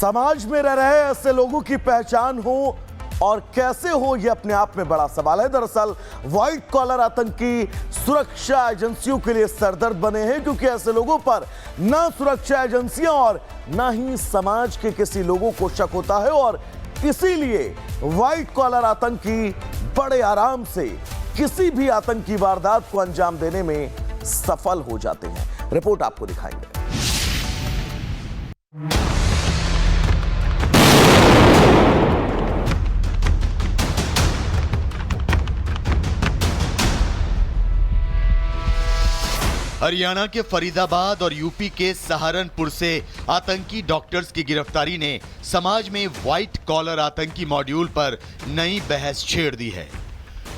समाज में रह रहे ऐसे लोगों की पहचान हो और कैसे हो, यह अपने आप में बड़ा सवाल है। दरअसल व्हाइट कॉलर आतंकी सुरक्षा एजेंसियों के लिए सरदर्द बने हैं, क्योंकि ऐसे लोगों पर ना सुरक्षा एजेंसियां और ना ही समाज के किसी लोगों को शक होता है, और इसीलिए व्हाइट कॉलर आतंकी बड़े आराम से किसी भी आतंकी वारदात को अंजाम देने में सफल हो जाते हैं। रिपोर्ट आपको दिखाएंगे। हरियाणा के फरीदाबाद और यूपी के सहारनपुर से आतंकी डॉक्टर्स की गिरफ्तारी ने समाज में व्हाइट कॉलर आतंकी मॉड्यूल पर नई बहस छेड़ दी है।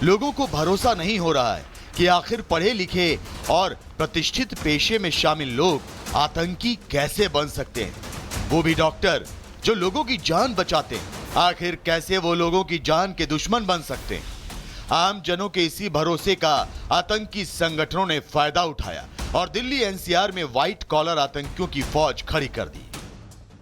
लोगों को भरोसा नहीं हो रहा है कि आखिर पढ़े लिखे और प्रतिष्ठित पेशे में शामिल लोग आतंकी कैसे बन सकते हैं, वो भी डॉक्टर जो लोगों की जान बचाते हैं। आखिर कैसे वो लोगों की जान के दुश्मन बन सकते हैं। आम जनों के इसी भरोसे का आतंकी संगठनों ने फायदा उठाया और दिल्ली एनसीआर में व्हाइट कॉलर आतंकियों की फौज खड़ी कर दी।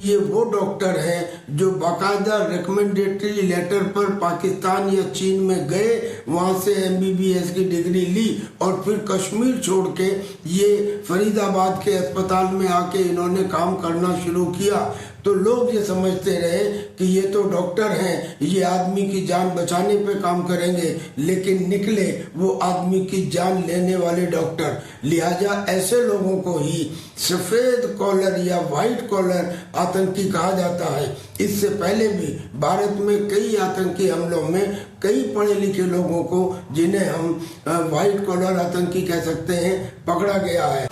ये वो डॉक्टर हैं जो बाकायदा रिकमेंडेटरी लेटर पर पाकिस्तान या चीन में गए, वहां से एमबीबीएस की डिग्री ली और फिर कश्मीर छोड़ के ये फरीदाबाद के अस्पताल में आके इन्होंने काम करना शुरू किया। तो लोग ये समझते रहे कि ये तो डॉक्टर हैं, ये आदमी की जान बचाने पे काम करेंगे, लेकिन निकले वो आदमी की जान लेने वाले डॉक्टर। लिहाजा ऐसे लोगों को ही सफेद कॉलर या व्हाइट कॉलर आतंकी कहा जाता है। इससे पहले भी भारत में कई आतंकी हमलों में कई पढ़े लिखे लोगों को, जिन्हें हम व्हाइट कॉलर आतंकी कह सकते हैं, पकड़ा गया है।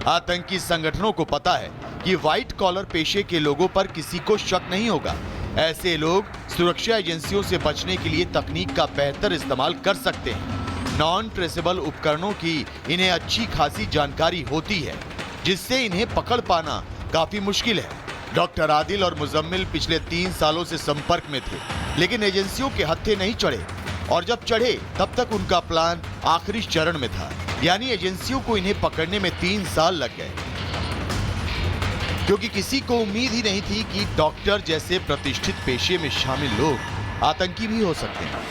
आतंकी संगठनों को पता है कि व्हाइट कॉलर पेशे के लोगों पर किसी को शक नहीं होगा। ऐसे लोग सुरक्षा एजेंसियों से बचने के लिए तकनीक का बेहतर इस्तेमाल कर सकते हैं। नॉन ट्रेसेबल उपकरणों की इन्हें अच्छी खासी जानकारी होती है, जिससे इन्हें पकड़ पाना काफी मुश्किल है। डॉक्टर आदिल और मुजम्मिल पिछले 3 सालों से संपर्क में थे, लेकिन एजेंसियों के हत्थे नहीं चढ़े, और जब चढ़े तब तक उनका प्लान आखिरी चरण में था, यानी एजेंसियों को इन्हें पकड़ने में 3 साल लग गए, क्योंकि किसी को उम्मीद ही नहीं थी कि डॉक्टर जैसे प्रतिष्ठित पेशे में शामिल लोग आतंकी भी हो सकते हैं।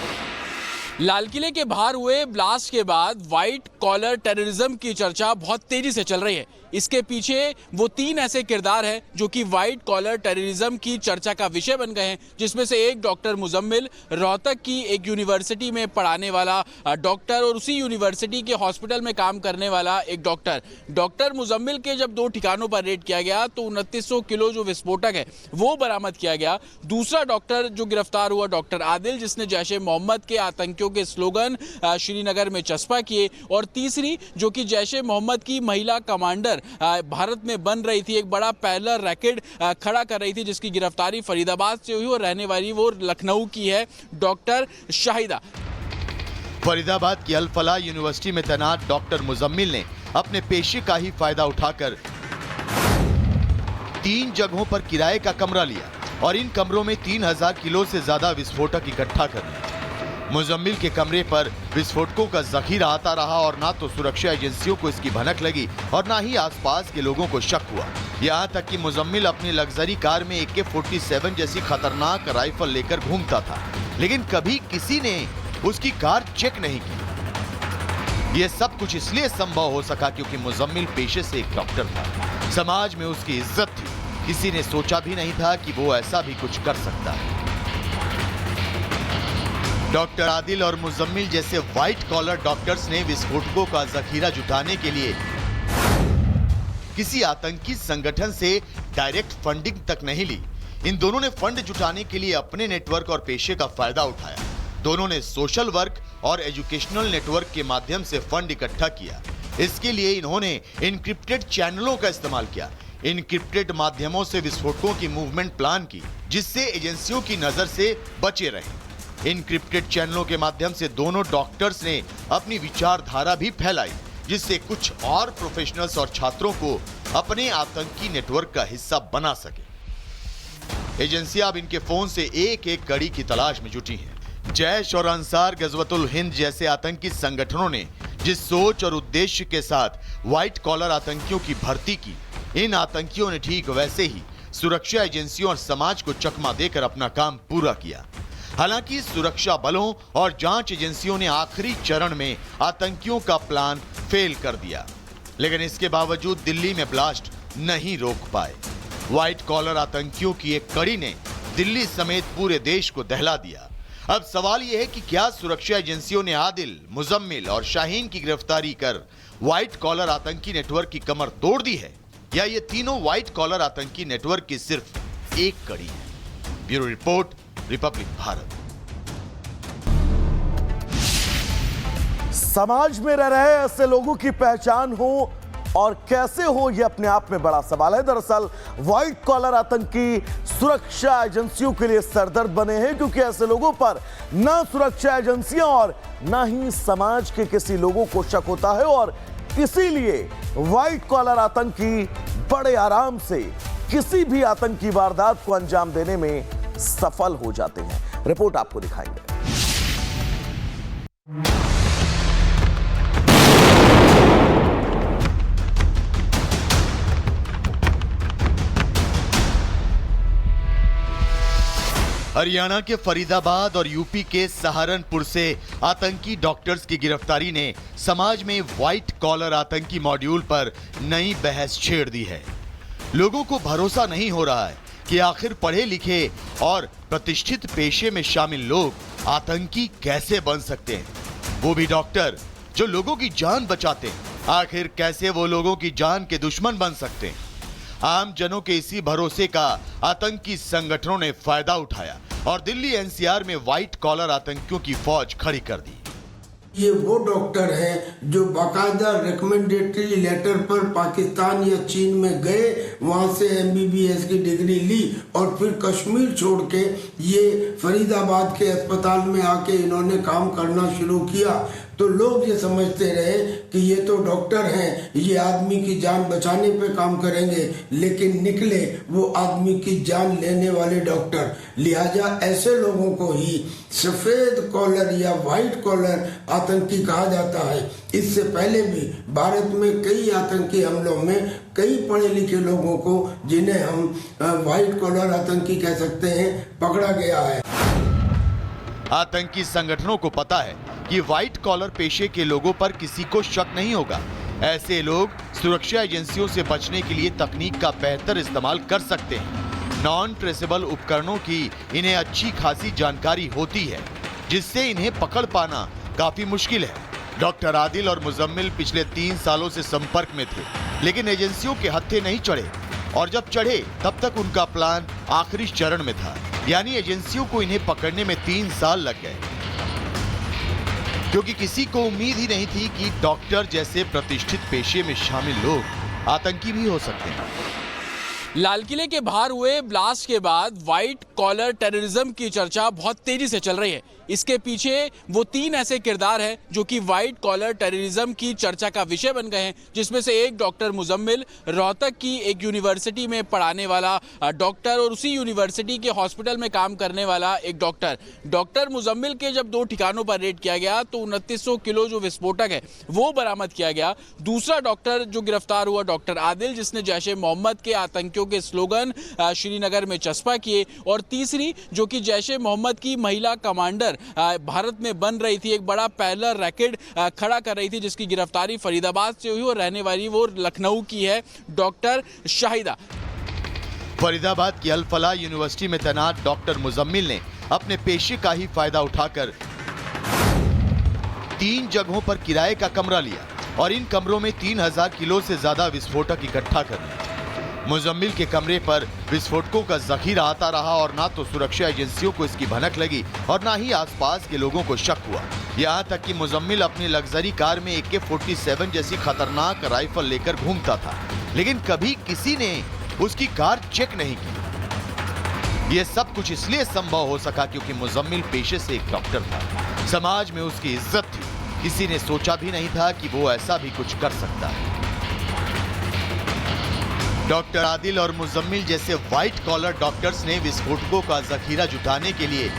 लाल किले के बाहर हुए ब्लास्ट के बाद व्हाइट कॉलर टेररिज्म की चर्चा बहुत तेजी से चल रही है। इसके पीछे वो 3 ऐसे किरदार हैं जो कि व्हाइट कॉलर टेररिज्म की चर्चा का विषय बन गए हैं, जिसमें से एक डॉक्टर मुजम्मिल, रोहतक की एक यूनिवर्सिटी में पढ़ाने वाला डॉक्टर, और उसी यूनिवर्सिटी के हॉस्पिटल में काम करने वाला एक डॉक्टर। डॉक्टर मुजम्मिल के जब 2 ठिकानों पर रेड किया गया तो 2900 किलो जो विस्फोटक है वो बरामद किया गया। दूसरा डॉक्टर जो गिरफ्तार हुआ, डॉक्टर आदिल, जिसने जैश ए मोहम्मद के आतंकियों के स्लोगन श्रीनगर में चस्पा किए। और तीसरी जो कि जैश ए मोहम्मद की महिला कमांडर भारत में बन रही थी, एक बड़ा पैरेलल रैकेट खड़ा कर रही थी, जिसकी गिरफ्तारी फरीदाबाद से हुई और रहने वाली वो लखनऊ की है, डॉक्टर शाहिदा। फरीदाबाद की अल फलाह यूनिवर्सिटी में तैनात डॉक्टर मुजम्मिल ने अपने पेशे का ही फायदा उठाकर 3 जगहों पर किराए का कमरा लिया और इन कमरों में 3000 किलो से ज्यादा विस्फोटक इकट्ठा कर लिया। मुजम्मिल के कमरे पर विस्फोटकों का जखीरा आता रहा और ना तो सुरक्षा एजेंसियों को इसकी भनक लगी और ना ही आसपास के लोगों को शक हुआ। यहाँ तक कि मुजम्मिल अपनी लग्जरी कार में AK-47 जैसी खतरनाक राइफल लेकर घूमता था, लेकिन कभी किसी ने उसकी कार चेक नहीं की। ये सब कुछ इसलिए संभव हो सका क्योंकि मुजम्मिल पेशे से एक डॉक्टर था। समाज में उसकी इज्जत थी। किसी ने सोचा भी नहीं था कि वो ऐसा भी कुछ कर सकता है। डॉक्टर आदिल और मुजम्मिल जैसे व्हाइट कॉलर डॉक्टर्स ने विस्फोटकों का जखीरा जुटाने के लिए किसी आतंकी संगठन से डायरेक्ट फंडिंग तक नहीं ली। इन दोनों ने फंड जुटाने के लिए अपने नेटवर्क और पेशे का फायदा उठाया। दोनों ने सोशल वर्क और एजुकेशनल नेटवर्क के माध्यम से फंड इकट्ठा किया। इसके लिए इन्होंने इनक्रिप्टेड चैनलों का इस्तेमाल किया। इनक्रिप्टेड माध्यमों से विस्फोटकों की मूवमेंट प्लान की, जिससे एजेंसियों की नजर से बचे रहे। इनक्रिप्टेड चैनलों के माध्यम से दोनों डॉक्टर्स ने अपनी विचारधारा भी फैलाई, जिससे कुछ और प्रोफेशनल्स और छात्रों को अपने आतंकी नेटवर्क का हिस्सा बना सके। एजेंसियां अब इनके फोन से एक एक कड़ी की तलाश में जुटी हैं। जैश और अंसार गजवतुल हिंद जैसे आतंकी संगठनों ने जिस सोच और उद्देश्य के साथ व्हाइट कॉलर आतंकियों की भर्ती की, इन आतंकियों ने ठीक वैसे ही सुरक्षा एजेंसियों और समाज को चकमा देकर अपना काम पूरा किया। हालांकि सुरक्षा बलों और जांच एजेंसियों ने आखिरी चरण में आतंकियों का प्लान फेल कर दिया, लेकिन इसके बावजूद दिल्ली में ब्लास्ट नहीं रोक पाए। व्हाइट कॉलर आतंकियों की एक कड़ी ने दिल्ली समेत पूरे देश को दहला दिया। अब सवाल यह है कि क्या सुरक्षा एजेंसियों ने आदिल, मुजम्मिल और शाहीन की गिरफ्तारी कर व्हाइट कॉलर आतंकी नेटवर्क की कमर तोड़ दी है, या ये तीनों व्हाइट कॉलर आतंकी नेटवर्क की सिर्फ एक कड़ी है? Bureau report, Republic Bharat. समाज में रह रहे ऐसे लोगों की पहचान हो और कैसे हो, यह अपने आप में बड़ा सवाल है। दरअसल व्हाइट कॉलर आतंकी सुरक्षा एजेंसियों के लिए सरदर्द बने हैं, क्योंकि ऐसे लोगों पर ना सुरक्षा एजेंसियां और ना ही समाज के किसी लोगों को शक होता है, और इसीलिए व्हाइट कॉलर आतंकी बड़े आराम से किसी भी आतंकी वारदात को अंजाम देने में सफल हो जाते हैं। रिपोर्ट आपको दिखाएंगे। हरियाणा के फरीदाबाद और यूपी के सहारनपुर से आतंकी डॉक्टर्स की गिरफ्तारी ने समाज में व्हाइट कॉलर आतंकी मॉड्यूल पर नई बहस छेड़ दी है। लोगों को भरोसा नहीं हो रहा है कि आखिर पढ़े लिखे और प्रतिष्ठित पेशे में शामिल लोग आतंकी कैसे बन सकते हैं, वो भी डॉक्टर जो लोगों की जान बचाते हैं। आखिर कैसे वो लोगों की जान के दुश्मन बन सकते हैं? आम जनों के इसी भरोसे का आतंकी संगठनों ने फायदा उठाया और दिल्ली एनसीआर में व्हाइट कॉलर आतंकियों की फौज खड़ी कर दी। ये वो डॉक्टर हैं जो बाकायदा रिकमेंडेटरी लेटर पर पाकिस्तान या चीन में गए, वहां से एमबीबीएस की डिग्री ली और फिर कश्मीर छोड़ के ये फरीदाबाद के अस्पताल में आके इन्होंने काम करना शुरू किया। तो लोग ये समझते रहे कि ये तो डॉक्टर हैं, ये आदमी की जान बचाने पे काम करेंगे, लेकिन निकले वो आदमी की जान लेने वाले डॉक्टर। लिहाजा ऐसे लोगों को ही सफेद कॉलर या व्हाइट कॉलर आतंकी कहा जाता है। इससे पहले भी भारत में कई आतंकी हमलों में कई पढ़े लिखे लोगों को, जिन्हें हम व्हाइट कॉलर आतंकी कह सकते हैं, पकड़ा गया है। आतंकी संगठनों को पता है कि व्हाइट कॉलर पेशे के लोगों पर किसी को शक नहीं होगा। ऐसे लोग सुरक्षा एजेंसियों से बचने के लिए तकनीक का बेहतर इस्तेमाल कर सकते हैं। नॉन ट्रेसेबल उपकरणों की इन्हें अच्छी खासी जानकारी होती है, जिससे इन्हें पकड़ पाना काफी मुश्किल है। डॉक्टर आदिल और मुजम्मिल पिछले 3 सालों से संपर्क में थे, लेकिन एजेंसियों के हत्थे नहीं चढ़े, और जब चढ़े तब तक उनका प्लान आखिरी चरण में था, यानी एजेंसियों को इन्हें पकड़ने में 3 साल लग गए, क्योंकि किसी को उम्मीद ही नहीं थी कि डॉक्टर जैसे प्रतिष्ठित पेशे में शामिल लोग आतंकी भी हो सकते हैं। लाल किले के बाहर हुए ब्लास्ट के बाद व्हाइट कॉलर टेररिज्म की चर्चा बहुत तेजी से चल रही है। इसके पीछे वो 3 ऐसे किरदार हैं जो कि व्हाइट कॉलर टेररिज्म की चर्चा का विषय बन गए हैं, जिसमें से एक डॉक्टर मुजम्मिल, रोहतक की एक यूनिवर्सिटी में पढ़ाने वाला डॉक्टर, और उसी यूनिवर्सिटी के हॉस्पिटल में काम करने वाला एक डॉक्टर। डॉक्टर मुजम्मिल के जब 2 ठिकानों पर रेड किया गया तो 2900 किलो जो विस्फोटक है वो बरामद किया गया। दूसरा डॉक्टर जो गिरफ्तार हुआ, डॉक्टर आदिल, जिसने जैश-ए-मोहम्मद के आतंकियों के स्लोगन श्रीनगर में चस्पा किए। और तीसरी जो कि जैश-ए-मोहम्मद की महिला कमांडर भारत में बन रही थी, एक बड़ा पैरेलल रैकेट खड़ा कर रही थी, जिसकी गिरफ्तारी फरीदाबाद से हुई और रहने वाली वो लखनऊ की है, डॉक्टर शाहिदा। फरीदाबाद की अल फलाह यूनिवर्सिटी में तैनात डॉक्टर मुजम्मिल ने अपने पेशे का ही फायदा उठाकर 3 जगहों पर किराए का कमरा लिया और इन कमरों में 3000 किलो से ज्यादा विस्फोटक इकट्ठा कर लिया। मुजम्मिल के कमरे पर विस्फोटकों का जखीरा आता रहा और ना तो सुरक्षा एजेंसियों को इसकी भनक लगी और ना ही आसपास के लोगों को शक हुआ। यहाँ तक कि मुजम्मिल अपनी लग्जरी कार में AK-47 जैसी खतरनाक राइफल लेकर घूमता था, लेकिन कभी किसी ने उसकी कार चेक नहीं की। यह सब कुछ इसलिए संभव हो सका क्योंकि मुजम्मिल पेशे से एक डॉक्टर था। समाज में उसकी इज्जत थी। किसी ने सोचा भी नहीं था कि वो ऐसा भी कुछ कर सकता है। डॉक्टर आदिल और मुजम्मिल जैसे व्हाइट कॉलर डॉक्टर्स ने विस्फोटकों का जखीरा जुटाने के लिए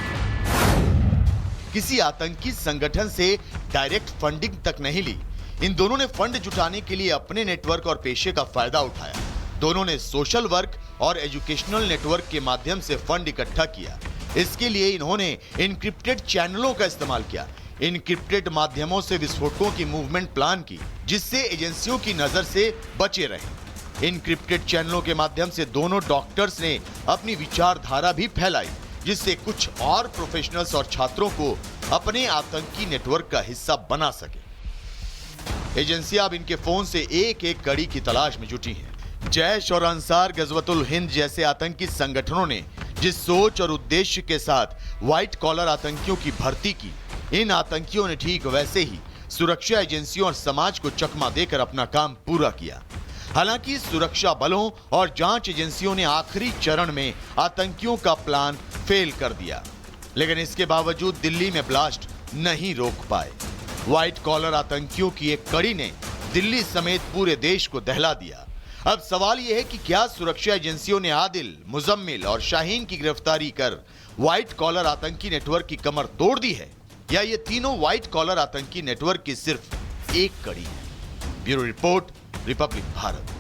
किसी आतंकी संगठन से डायरेक्ट फंडिंग तक नहीं ली। इन दोनों ने फंड जुटाने के लिए अपने नेटवर्क और पेशे का फायदा उठाया। दोनों ने सोशल वर्क और एजुकेशनल नेटवर्क के माध्यम से फंड इकट्ठा किया। इसके लिए इन्होंने इनक्रिप्टेड चैनलों का इस्तेमाल किया। इनक्रिप्टेड माध्यमों से विस्फोटकों की मूवमेंट प्लान की, जिससे एजेंसियों की नजर से बचे रहे। इनक्रिप्टेड चैनलों के माध्यम से दोनों डॉक्टर्स ने अपनी विचारधारा भी फैलाई, जिससे कुछ और प्रोफेशनल्स और छात्रों को अपने आतंकी नेटवर्क का हिस्सा बना सके। एजेंसियां अब इनके फोन से एक एक कड़ी की तलाश में जुटी हैं। जैश और अंसार गजवतुल हिंद जैसे आतंकी संगठनों ने जिस सोच और उद्देश्य के साथ व्हाइट कॉलर आतंकियों की भर्ती की, इन आतंकियों ने ठीक वैसे ही सुरक्षा एजेंसियों और समाज को चकमा देकर अपना काम पूरा किया। हालांकि सुरक्षा बलों और जांच एजेंसियों ने आखिरी चरण में आतंकियों का प्लान फेल कर दिया, लेकिन इसके बावजूद दिल्ली में ब्लास्ट नहीं रोक पाए। व्हाइट कॉलर आतंकियों की एक कड़ी ने दिल्ली समेत पूरे देश को दहला दिया। अब सवाल यह है कि क्या सुरक्षा एजेंसियों ने आदिल, मुजम्मिल और शाहीन की गिरफ्तारी कर व्हाइट कॉलर आतंकी नेटवर्क की कमर तोड़ दी है, या ये तीनों व्हाइट कॉलर आतंकी नेटवर्क की सिर्फ एक कड़ी है? Bureau report, Republic Bharat.